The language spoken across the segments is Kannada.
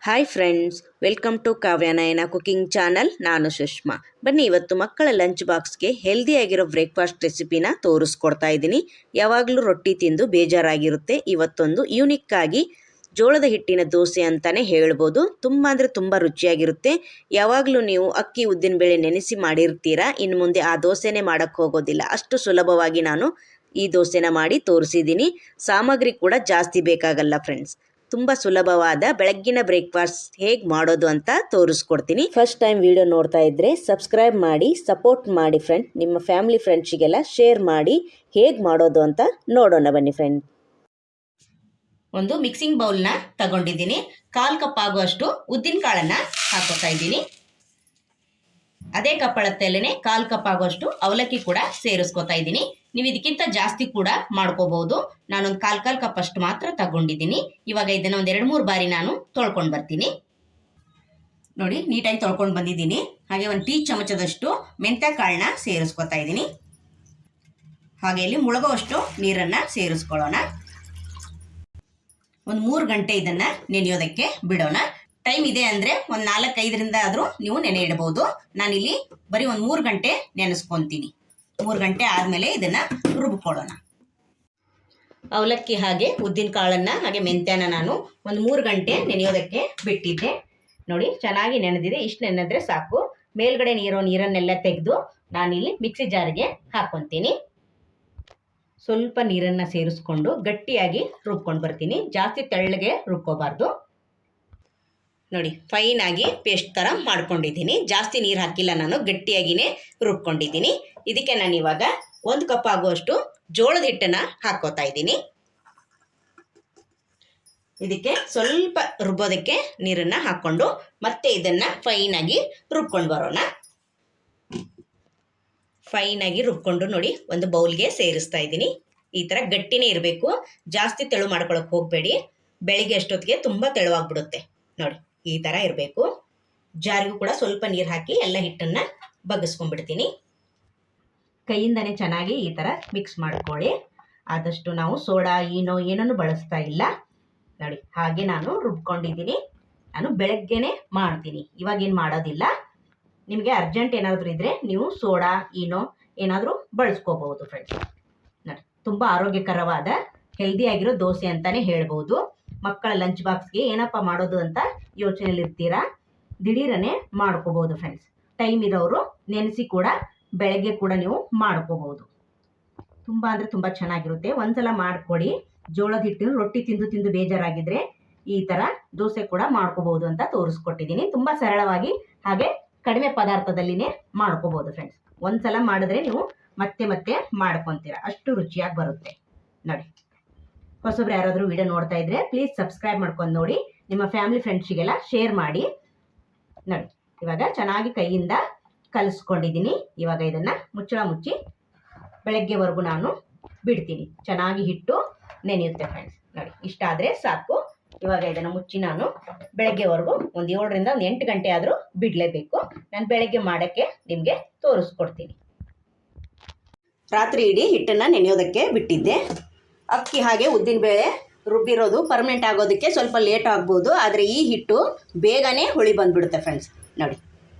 Hi friends, welcome to Kavyanayana cooking channel. ನಾನು ಸುಷ್ಮಾ. ಬನ್ನಿ, ಇವತ್ತು ಮಕ್ಕಳ ಲಂಚ್ ಬಾಕ್ಸ್ಗೆ ಹೆಲ್ದಿಯಾಗಿರೋ ಬ್ರೇಕ್ಫಾಸ್ಟ್ ರೆಸಿಪಿನ ತೋರಿಸ್ಕೊಡ್ತಾ ಇದ್ದೀನಿ. ಯಾವಾಗಲೂ ರೊಟ್ಟಿ ತಿಂದು ಬೇಜಾರಾಗಿರುತ್ತೆ. ಇವತ್ತೊಂದು ಯೂನಿಕ್ ಆಗಿ ಜೋಳದ ಹಿಟ್ಟಿನ ದೋಸೆ ಅಂತಲೇ ಹೇಳ್ಬೋದು. ತುಂಬ ಅಂದರೆ ತುಂಬ ರುಚಿಯಾಗಿರುತ್ತೆ. ಯಾವಾಗಲೂ ನೀವು ಅಕ್ಕಿ ಉದ್ದಿನಬೇಳೆ ನೆನೆಸಿ ಮಾಡಿರ್ತೀರಾ, ಇನ್ನು ಮುಂದೆ ಆ ದೋಸೆನೇ ಮಾಡೋಕ್ಕೆ ಹೋಗೋದಿಲ್ಲ. ಅಷ್ಟು ಸುಲಭವಾಗಿ ನಾನು ಈ ದೋಸೆನ ಮಾಡಿ ತೋರಿಸಿದ್ದೀನಿ. ಸಾಮಗ್ರಿ ಕೂಡ ಜಾಸ್ತಿ ಬೇಕಾಗಲ್ಲ ಫ್ರೆಂಡ್ಸ್. ತುಂಬ ಸುಲಭವಾದ ಬೆಳಗ್ಗಿನ ಬ್ರೇಕ್ಫಾಸ್ಟ್ ಹೇಗೆ ಮಾಡೋದು ಅಂತ ತೋರಿಸ್ಕೊಡ್ತೀನಿ. ಫಸ್ಟ್ ಟೈಮ್ ವಿಡಿಯೋ ನೋಡ್ತಾ ಇದ್ದರೆ ಸಬ್ಸ್ಕ್ರೈಬ್ ಮಾಡಿ, ಸಪೋರ್ಟ್ ಮಾಡಿ ಫ್ರೆಂಡ್. ನಿಮ್ಮ ಫ್ಯಾಮಿಲಿ ಫ್ರೆಂಡ್ಸಿಗೆಲ್ಲ ಶೇರ್ ಮಾಡಿ. ಹೇಗೆ ಮಾಡೋದು ಅಂತ ನೋಡೋಣ ಬನ್ನಿ ಫ್ರೆಂಡ್. ಒಂದು ಮಿಕ್ಸಿಂಗ್ ಬೌಲ್ನ ತಗೊಂಡಿದ್ದೀನಿ. 1/4 ಕಪ್ ಆಗುವಷ್ಟು ಉದ್ದಿನ ಕಾಳನ್ನು ಹಾಕೋತಾ ಇದ್ದೀನಿ. ಅದೇ ಕಪ್ ಅಳತೆಯಲ್ಲೇ 1/4 ಕಪ್ ಆಗುವಷ್ಟು ಅವಲಕ್ಕಿ ಕೂಡ ಸೇರಿಸ್ಕೊತಾ ಇದ್ದೀನಿ. ನೀವು ಇದಕ್ಕಿಂತ ಜಾಸ್ತಿ ಕೂಡ ಮಾಡ್ಕೋಬಹುದು. ನಾನೊಂದು 1/4 ಕಪ್ ಅಷ್ಟು ಮಾತ್ರ ತಗೊಂಡಿದ್ದೀನಿ. ಇವಾಗ ಇದನ್ನು ಒಂದು 2-3 ಬಾರಿ ನಾನು ತೊಳ್ಕೊಂಡು ಬರ್ತೀನಿ. ನೋಡಿ, ನೀಟಾಗಿ ತೊಳ್ಕೊಂಡು ಬಂದಿದ್ದೀನಿ. ಹಾಗೆ ಒಂದು ಟೀ ಚಮಚದಷ್ಟು ಮೆಂತ್ಯ ಕಾಳನ್ನ ಸೇರಿಸ್ಕೊತಾ ಇದ್ದೀನಿ. ಹಾಗೆ ಇಲ್ಲಿ ಮುಳುಗುವಷ್ಟು ನೀರನ್ನು ಸೇರಿಸ್ಕೊಳ್ಳೋಣ. ಒಂದು 3 ಗಂಟೆ ಇದನ್ನು ನೆನೆಯೋದಕ್ಕೆ ಬಿಡೋಣ. ಟೈಮ್ ಇದೆ ಅಂದರೆ ಒಂದು 4-5ರಿಂದ ಆದರೂ ನೀವು ನೆನೆ ಇಡಬಹುದು. ನಾನಿಲ್ಲಿ ಬರೀ ಒಂದು 3 ಗಂಟೆ ನೆನೆಸ್ಕೊತೀನಿ. 3 ಗಂಟೆ ಆದಮೇಲೆ ಇದನ್ನು ರುಬ್ಕೊಳ್ಳೋಣ. ಅವಲಕ್ಕಿ ಹಾಗೆ ಉದ್ದಿನ ಕಾಳನ್ನು ಹಾಗೆ ಮೆಂತ್ಯನ ನಾನು ಒಂದು 3 ಗಂಟೆ ನೆನೆಯೋದಕ್ಕೆ ಬಿಟ್ಟಿದ್ದೆ. ನೋಡಿ, ಚೆನ್ನಾಗಿ ನೆನೆದಿದೆ. ಇಷ್ಟು ನೆನೆದ್ರೆ ಸಾಕು. ಮೇಲ್ಗಡೆ ನೀರನ್ನೆಲ್ಲ ತೆಗೆದು ನಾನಿಲ್ಲಿ ಮಿಕ್ಸಿ ಜಾರಿಗೆ ಹಾಕ್ಕೊತೀನಿ. ಸ್ವಲ್ಪ ನೀರನ್ನು ಸೇರಿಸ್ಕೊಂಡು ಗಟ್ಟಿಯಾಗಿ ರುಬ್ಕೊಂಡು ಬರ್ತೀನಿ. ಜಾಸ್ತಿ ತೆಳ್ಳಗೆ ರುಬ್ಕೋಬಾರ್ದು. ನೋಡಿ, ಫೈನಾಗಿ ಪೇಸ್ಟ್ ಥರ ಮಾಡ್ಕೊಂಡಿದ್ದೀನಿ. ಜಾಸ್ತಿ ನೀರು ಹಾಕಿಲ್ಲ, ನಾನು ಗಟ್ಟಿಯಾಗಿಯೇ ರುಬ್ಕೊಂಡಿದ್ದೀನಿ. ಇದಕ್ಕೆ ನಾನು ಇವಾಗ 1 ಕಪ್ ಆಗುವಷ್ಟು ಜೋಳದ ಹಿಟ್ಟನ್ನು ಹಾಕ್ಕೋತಾ ಇದ್ದೀನಿ. ಇದಕ್ಕೆ ಸ್ವಲ್ಪ ರುಬ್ಬೋದಕ್ಕೆ ನೀರನ್ನು ಹಾಕ್ಕೊಂಡು ಮತ್ತೆ ಇದನ್ನು ಫೈನಾಗಿ ರುಬ್ಕೊಂಡು ಬರೋಣ. ಫೈನಾಗಿ ರುಬ್ಕೊಂಡು ನೋಡಿ ಒಂದು ಬೌಲ್ಗೆ ಸೇರಿಸ್ತಾ ಇದ್ದೀನಿ. ಈ ಥರ ಗಟ್ಟಿನೇ ಇರಬೇಕು. ಜಾಸ್ತಿ ತೆಳು ಮಾಡ್ಕೊಳಕ್ಕೆ ಹೋಗಬೇಡಿ. ಬೆಳಿಗ್ಗೆ ಅಷ್ಟೊತ್ತಿಗೆ ತುಂಬ ತೆಳುವಾಗ್ಬಿಡುತ್ತೆ. ನೋಡಿ, ಈ ಥರ ಇರಬೇಕು. ಜಾರಿಗೂ ಕೂಡ ಸ್ವಲ್ಪ ನೀರು ಹಾಕಿ ಎಲ್ಲ ಹಿಟ್ಟನ್ನು ಬಗ್ಗಿಸ್ಕೊಂಡ್ಬಿಡ್ತೀನಿ. ಕೈಯಿಂದನೇ ಚೆನ್ನಾಗಿ ಈ ಥರ ಮಿಕ್ಸ್ ಮಾಡ್ಕೊಳ್ಳಿ. ಆದಷ್ಟು ನಾವು ಸೋಡಾ ಏನನ್ನು ಬಳಸ್ತಾ ಇಲ್ಲ. ನೋಡಿ, ಹಾಗೆ ನಾನು ರುಬ್ಕೊಂಡಿದ್ದೀನಿ. ನಾನು ಬೆಳಗ್ಗೆನೇ ಮಾಡ್ತೀನಿ, ಇವಾಗೇನು ಮಾಡೋದಿಲ್ಲ. ನಿಮಗೆ ಅರ್ಜೆಂಟ್ ಏನಾದರೂ ಇದ್ದರೆ ನೀವು ಸೋಡಾ ಏನಾದರೂ ಬಳಸ್ಕೋಬಹುದು ಫ್ರೆಂಡ್ಸ್. ನೋಡಿ, ತುಂಬ ಆರೋಗ್ಯಕರವಾದ ಹೆಲ್ದಿಯಾಗಿರೋ ದೋಸೆ ಅಂತಲೇ ಹೇಳ್ಬೋದು. ಮಕ್ಕಳ ಲಂಚ್ ಬಾಕ್ಸ್ಗೆ ಏನಪ್ಪ ಮಾಡೋದು ಅಂತ ಯೋಚನೆಯಲ್ಲಿರ್ತೀರಾ, ದಿಢೀರನೇ ಮಾಡ್ಕೋಬೋದು ಫ್ರೆಂಡ್ಸ್. ಟೈಮ್ ಇರೋರು ನೆನೆಸಿ ಕೂಡ ಬೆಳಗ್ಗೆ ಕೂಡ ನೀವು ಮಾಡ್ಕೋಬಹುದು. ತುಂಬ ಅಂದರೆ ತುಂಬ ಚೆನ್ನಾಗಿರುತ್ತೆ. ಒಂದ್ಸಲ ಮಾಡಿಕೊಡಿ. ಜೋಳದ ಹಿಟ್ಟು ರೊಟ್ಟಿ ತಿಂದು ಬೇಜಾರಾಗಿದ್ದರೆ ಈ ಥರ ದೋಸೆ ಕೂಡ ಮಾಡ್ಕೋಬಹುದು ಅಂತ ತೋರಿಸ್ಕೊಟ್ಟಿದ್ದೀನಿ. ತುಂಬ ಸರಳವಾಗಿ ಹಾಗೆ ಕಡಿಮೆ ಪದಾರ್ಥದಲ್ಲಿನೇ ಮಾಡ್ಕೋಬಹುದು ಫ್ರೆಂಡ್ಸ್. ಒಂದ್ಸಲ ಮಾಡಿದ್ರೆ ನೀವು ಮತ್ತೆ ಮಾಡ್ಕೊತೀರಾ, ಅಷ್ಟು ರುಚಿಯಾಗಿ ಬರುತ್ತೆ. ನೋಡಿ, ಹೊಸಬ್ರು ಯಾರಾದರೂ ವಿಡಿಯೋ ನೋಡ್ತಾ ಇದ್ರೆ ಪ್ಲೀಸ್ ಸಬ್ಸ್ಕ್ರೈಬ್ ಮಾಡ್ಕೊಂಡು ನೋಡಿ. ನಿಮ್ಮ ಫ್ಯಾಮಿಲಿ ಫ್ರೆಂಡ್ಸಿಗೆಲ್ಲ ಶೇರ್ ಮಾಡಿ. ನೋಡಿ, ಇವಾಗ ಚೆನ್ನಾಗಿ ಕೈಯಿಂದ ಕಲಿಸ್ಕೊಂಡಿದ್ದೀನಿ. ಇವಾಗ ಇದನ್ನು ಮುಚ್ಚಳ ಮುಚ್ಚಿ ಬೆಳಗ್ಗೆವರೆಗೂ ನಾನು ಬಿಡ್ತೀನಿ. ಚೆನ್ನಾಗಿ ಹಿಟ್ಟು ನೆನೆಯುತ್ತೆ ಫ್ರೆಂಡ್ಸ್. ನೋಡಿ, ಇಷ್ಟಾದರೆ ಸಾಕು. ಇವಾಗ ಇದನ್ನು ಮುಚ್ಚಿ ನಾನು ಬೆಳಗ್ಗೆವರೆಗೂ ಒಂದು 7ರಿಂದ 8 ಗಂಟೆ ಆದರೂ ಬಿಡಲೇಬೇಕು. ನಾನು ಬೆಳಗ್ಗೆ ಮಾಡೋಕ್ಕೆ ನಿಮಗೆ ತೋರಿಸ್ಕೊಡ್ತೀನಿ. ರಾತ್ರಿ ಇಡೀ ಹಿಟ್ಟನ್ನು ನೆನೆಯೋದಕ್ಕೆ ಬಿಟ್ಟಿದ್ದೆ. ಅಕ್ಕಿ ಹಾಗೆ ಉದ್ದಿನಬೇಳೆ ರುಬ್ಬಿರೋದು ಪರ್ಮನೆಂಟ್ ಆಗೋದಕ್ಕೆ ಸ್ವಲ್ಪ ಲೇಟ್ ಆಗ್ಬೋದು. ಆದರೆ ಈ ಹಿಟ್ಟು ಬೇಗನೆ ಹುಳಿ ಬಂದುಬಿಡುತ್ತೆ ಫ್ರೆಂಡ್ಸ್. ನೋಡಿ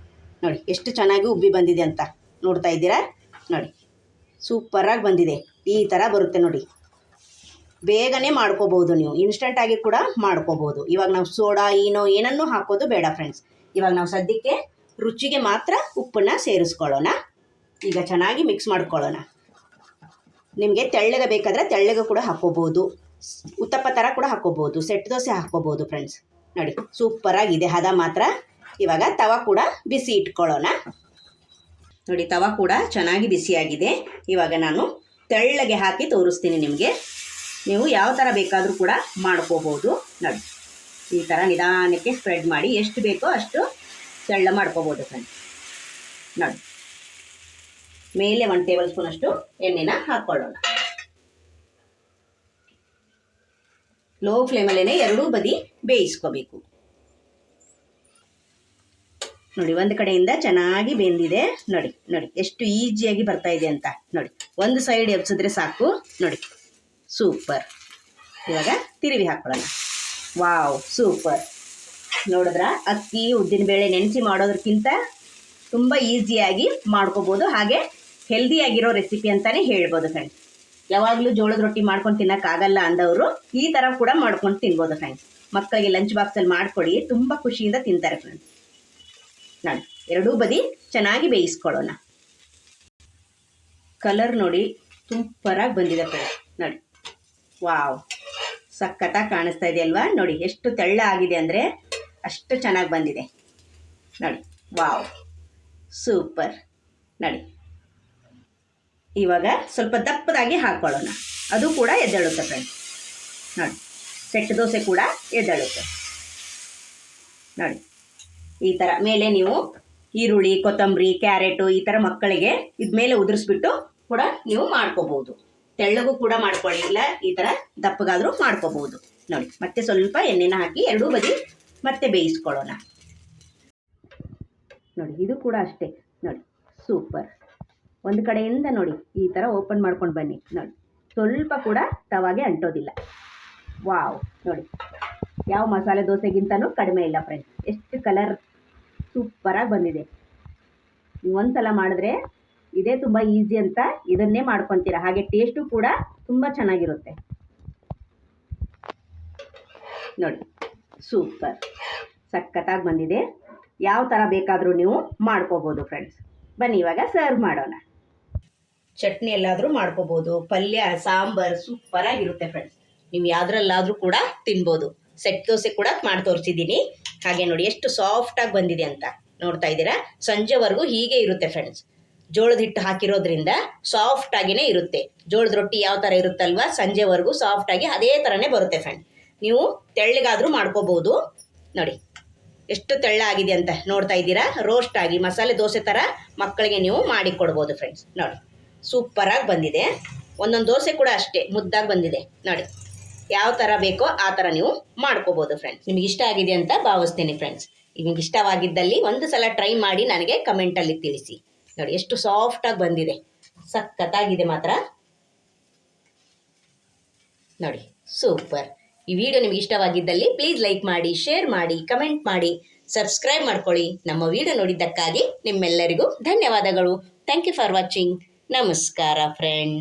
ನೋಡಿ ಎಷ್ಟು ಚೆನ್ನಾಗಿ ಉಬ್ಬಿ ಬಂದಿದೆ ಅಂತ ನೋಡ್ತಾ ಇದ್ದೀರಾ. ನೋಡಿ, ಸೂಪರಾಗಿ ಬಂದಿದೆ. ಈ ಥರ ಬರುತ್ತೆ ನೋಡಿ. ಬೇಗನೆ ಮಾಡ್ಕೋಬೋದು. ನೀವು ಇನ್ಸ್ಟಂಟಾಗಿ ಕೂಡ ಮಾಡ್ಕೋಬೋದು. ಇವಾಗ ನಾವು ಸೋಡಾ ಏನನ್ನೂ ಹಾಕೋದು ಬೇಡ ಫ್ರೆಂಡ್ಸ್. ಇವಾಗ ನಾವು ಸದ್ಯಕ್ಕೆ ರುಚಿಗೆ ಮಾತ್ರ ಉಪ್ಪನ್ನು ಸೇರಿಸ್ಕೊಳ್ಳೋಣ. ಈಗ ಚೆನ್ನಾಗಿ ಮಿಕ್ಸ್ ಮಾಡ್ಕೊಳ್ಳೋಣ. ನಿಮಗೆ ತೆಳ್ಳಗೆ ಬೇಕಾದರೆ ತೆಳ್ಳಗೆ ಕೂಡ ಹಾಕ್ಕೋಬೋದು. ಉತ್ತಪ್ಪ ಥರ ಕೂಡ ಹಾಕ್ಕೋಬೋದು. ಸೆಟ್ ದೋಸೆ ಹಾಕ್ಕೋಬೋದು ಫ್ರೆಂಡ್ಸ್. ನೋಡಿ, ಸೂಪರಾಗಿದೆ. ಹದ ಮಾತ್ರ. ಇವಾಗ ತವಾ ಕೂಡ ಬಿಸಿ ಇಟ್ಕೊಳ್ಳೋಣ. ನೋಡಿ, ತವಾ ಕೂಡ ಚೆನ್ನಾಗಿ ಬಿಸಿಯಾಗಿದೆ. ಇವಾಗ ನಾನು ತೆಳ್ಳಗೆ ಹಾಕಿ ತೋರಿಸ್ತೀನಿ ನಿಮಗೆ. ನೀವು ಯಾವ ಥರ ಬೇಕಾದರೂ ಕೂಡ ಮಾಡ್ಕೋಬೋದು. ನೋಡಿ, ಈ ಥರ ನಿಧಾನಕ್ಕೆ ಸ್ಪ್ರೆಡ್ ಮಾಡಿ ಎಷ್ಟು ಬೇಕೋ ಅಷ್ಟು ತೆಳ್ಳ ಮಾಡ್ಕೋಬೋದು ಫ್ರೆಂಡ್ಸ್. ನೋಡಿ, ಮೇಲೆ 1 ಟೇಬಲ್ ಸ್ಪೂನ್ ಅಷ್ಟು ಎಣ್ಣೆನ ಹಾಕ್ಕೊಳ್ಳೋಣ. ಲೋ ಫ್ಲೇಮಲ್ಲೇ ಎರಡೂ ಬದಿ ಬೇಯಿಸ್ಕೋಬೇಕು. ನೋಡಿ, ಒಂದು ಕಡೆಯಿಂದ ಚೆನ್ನಾಗಿ ಬೆಂದಿದೆ. ನೋಡಿ ನೋಡಿ ಎಷ್ಟು ಈಸಿಯಾಗಿ ಬರ್ತಾ ಇದೆ ಅಂತ. ನೋಡಿ, ಒಂದು ಸೈಡ್ ಎಬ್ಸಿದ್ರೆ ಸಾಕು. ನೋಡಿ, ಸೂಪರ್. ಇವಾಗ ತಿರುವಿ ಹಾಕ್ಕೊಳ್ಳೋಣ. Wow, super. ನೋಡಿದ್ರ ಅಕ್ಕಿ ಉದ್ದಿನಬೇಳೆ ನೆನೆಸಿ ಮಾಡೋದಕ್ಕಿಂತ ತುಂಬ ಈಸಿಯಾಗಿ ಮಾಡ್ಕೋಬೋದು, ಹಾಗೆ ಹೆಲ್ದಿಯಾಗಿರೋ ರೆಸಿಪಿ ಅಂತಲೇ ಹೇಳ್ಬೋದು ಫ್ರೆಂಡ್ಸ್. ಯಾವಾಗಲೂ ಜೋಳದ ರೊಟ್ಟಿ ಮಾಡ್ಕೊಂಡು ತಿನ್ನೋಕ್ಕಾಗಲ್ಲ ಅಂದವರು ಈ ಥರ ಕೂಡ ಮಾಡ್ಕೊಂಡು ತಿನ್ಬೋದು ಫ್ರೆಂಡ್ಸ್. ಮಕ್ಕಳಿಗೆ ಲಂಚ್ ಬಾಕ್ಸಲ್ಲಿ ಮಾಡಿಕೊಡಿ, ತುಂಬ ಖುಷಿಯಿಂದ ತಿಂತಾರೆ ಫ್ರೆಂಡ್ಸ್. ನೋಡಿ ಎರಡೂ ಬದಿ ಚೆನ್ನಾಗಿ ಬೇಯಿಸ್ಕೊಳ್ಳೋಣ. ಕಲರ್ ನೋಡಿ ಸೂಪರಾಗಿ ಬಂದಿದೆ ಫ್ರೆಂಡ್ಸ್. ನೋಡಿ ವಾವ್, ಸಖತ್ತಾಗಿ ಕಾಣಿಸ್ತಾ ಇದೆ ಅಲ್ವಾ? ನೋಡಿ ಎಷ್ಟು ತೆಳ್ಳ ಆಗಿದೆ ಅಂದರೆ ಅಷ್ಟು ಚೆನ್ನಾಗಿ ಬಂದಿದೆ. ನೋಡಿ ವಾವ್, ಸೂಪರ್. ನೋಡಿ ಇವಾಗ ಸ್ವಲ್ಪ ದಪ್ಪದಾಗಿ ಹಾಕ್ಕೊಳ್ಳೋಣ, ಅದು ಕೂಡ ಎದ್ದೇಳುತ್ತೆ ಫ್ರೆಂಡ್ಸ್. ನೋಡಿ ಸೆಟ್ ದೋಸೆ ಕೂಡ ಎದ್ದೇಳುತ್ತೆ. ನೋಡಿ ಈ ಥರ ಮೇಲೆ ನೀವು ಈರುಳ್ಳಿ, ಕೊತ್ತಂಬರಿ, ಕ್ಯಾರೆಟು ಈ ಥರ ಮಕ್ಕಳಿಗೆ ಇದ್ಮೇಲೆ ಉದುರಿಸ್ಬಿಟ್ಟು ಕೂಡ ನೀವು ಮಾಡ್ಕೋಬಹುದು. ತೆಳ್ಳಗೂ ಕೂಡ ಮಾಡ್ಕೊಳ್ಳಿ, ಇಲ್ಲ ಈ ಥರ ದಪ್ಪಗಾದರೂ ಮಾಡ್ಕೋಬಹುದು. ನೋಡಿ ಮತ್ತೆ ಸ್ವಲ್ಪ ಎಣ್ಣೆನ ಹಾಕಿ ಎರಡೂ ಬದಿ ಮತ್ತೆ ಬೇಯಿಸ್ಕೊಳ್ಳೋಣ. ನೋಡಿ ಇದು ಕೂಡ ಅಷ್ಟೇ. ನೋಡಿ ಸೂಪರ್. ಒಂದು ಕಡೆಯಿಂದ ನೋಡಿ ಈ ಥರ ಓಪನ್ ಮಾಡ್ಕೊಂಡು ಬನ್ನಿ. ನೋಡಿ ಸ್ವಲ್ಪ ಕೂಡ ತವಾಗೆ ಅಂಟೋದಿಲ್ಲ. ವಾವ್, ನೋಡಿ ಯಾವ ಮಸಾಲೆ ದೋಸೆಗಿಂತನೂ ಕಡಿಮೆ ಇಲ್ಲ ಫ್ರೆಂಡ್ಸ್. ಎಷ್ಟು ಕಲರ್ ಸೂಪರಾಗಿ ಬಂದಿದೆ. ನೀವು ಒಂದ್ಸಲ ಮಾಡಿದ್ರೆ ಇದೇ ತುಂಬ ಈಸಿ ಅಂತ ಇದನ್ನೇ ಮಾಡ್ಕೊತೀರಾ, ಹಾಗೆ ಟೇಸ್ಟು ಕೂಡ ತುಂಬ ಚೆನ್ನಾಗಿರುತ್ತೆ. ನೋಡಿ ಸೂಪರ್, ಸಖತ್ತಾಗಿ ಬಂದಿದೆ. ಯಾವ ಥರ ಬೇಕಾದರೂ ನೀವು ಮಾಡ್ಕೋಬೋದು ಫ್ರೆಂಡ್ಸ್. ಬನ್ನಿ ಇವಾಗ ಸರ್ವ್ ಮಾಡೋಣ. ಚಟ್ನಿ ಎಲ್ಲಾದರೂ ಮಾಡ್ಕೋಬೋದು, ಪಲ್ಯ, ಸಾಂಬಾರು ಸೂಪರಾಗಿರುತ್ತೆ ಫ್ರೆಂಡ್ಸ್. ನೀವು ಯಾವುದ್ರಲ್ಲಾದರೂ ಕೂಡ ತಿನ್ಬೋದು. ಸೆಟ್ ದೋಸೆ ಕೂಡ ಮಾಡಿ ತೋರಿಸಿದ್ದೀನಿ. ಹಾಗೆ ನೋಡಿ ಎಷ್ಟು ಸಾಫ್ಟಾಗಿ ಬಂದಿದೆ ಅಂತ ನೋಡ್ತಾ ಇದ್ದೀರಾ. ಸಂಜೆವರೆಗೂ ಹೀಗೆ ಇರುತ್ತೆ ಫ್ರೆಂಡ್ಸ್. ಜೋಳದ ಹಿಟ್ಟು ಹಾಕಿರೋದ್ರಿಂದ ಸಾಫ್ಟಾಗಿಯೇ ಇರುತ್ತೆ. ಜೋಳದ ರೊಟ್ಟಿ ಯಾವ ಥರ ಇರುತ್ತಲ್ವ, ಸಂಜೆವರೆಗೂ ಸಾಫ್ಟಾಗಿ ಅದೇ ಥರನೇ ಬರುತ್ತೆ ಫ್ರೆಂಡ್ಸ್. ನೀವು ತೆಳ್ಳಗಾದರೂ ಮಾಡ್ಕೋಬೋದು. ನೋಡಿ ಎಷ್ಟು ತೆಳ್ಳ ಆಗಿದೆ ಅಂತ ನೋಡ್ತಾ ಇದ್ದೀರಾ. ರೋಸ್ಟ್ ಆಗಿ ಮಸಾಲೆ ದೋಸೆ ಥರ ಮಕ್ಕಳಿಗೆ ನೀವು ಮಾಡಿ ಕೊಡ್ಬೋದು ಫ್ರೆಂಡ್ಸ್. ನೋಡಿ ಸೂಪರಾಗಿ ಬಂದಿದೆ. ಒಂದೊಂದು ದೋಸೆ ಕೂಡ ಅಷ್ಟೇ ಮುದ್ದಾಗಿ ಬಂದಿದೆ. ನೋಡಿ ಯಾವ ಥರ ಬೇಕೋ ಆ ಥರ ನೀವು ಮಾಡ್ಕೋಬೋದು ಫ್ರೆಂಡ್ಸ್. ನಿಮಗೆ ಇಷ್ಟ ಆಗಿದೆ ಅಂತ ಭಾವಿಸ್ತೀನಿ ಫ್ರೆಂಡ್ಸ್. ನಿಮಗೆ ಇಷ್ಟವಾಗಿದ್ದಲ್ಲಿ ಒಂದು ಸಲ ಟ್ರೈ ಮಾಡಿ ನನಗೆ ಕಮೆಂಟಲ್ಲಿ ತಿಳಿಸಿ. ನೋಡಿ ಎಷ್ಟು ಸಾಫ್ಟಾಗಿ ಬಂದಿದೆ, ಸಖತ್ತಾಗಿದೆ ಮಾತ್ರ. ನೋಡಿ ಸೂಪರ್. ಈ ವಿಡಿಯೋ ನಿಮಗೆ ಇಷ್ಟವಾಗಿದ್ದಲ್ಲಿ ಪ್ಲೀಸ್ ಲೈಕ್ ಮಾಡಿ, ಶೇರ್ ಮಾಡಿ, ಕಮೆಂಟ್ ಮಾಡಿ, ಸಬ್ಸ್ಕ್ರೈಬ್ ಮಾಡ್ಕೊಳ್ಳಿ. ನಮ್ಮ ವಿಡಿಯೋ ನೋಡಿದ್ದಕ್ಕಾಗಿ ನಿಮ್ಮೆಲ್ಲರಿಗೂ ಧನ್ಯವಾದಗಳು. Thank you for watching. ನಮಸ್ಕಾರ ಫ್ರೆಂಡ್.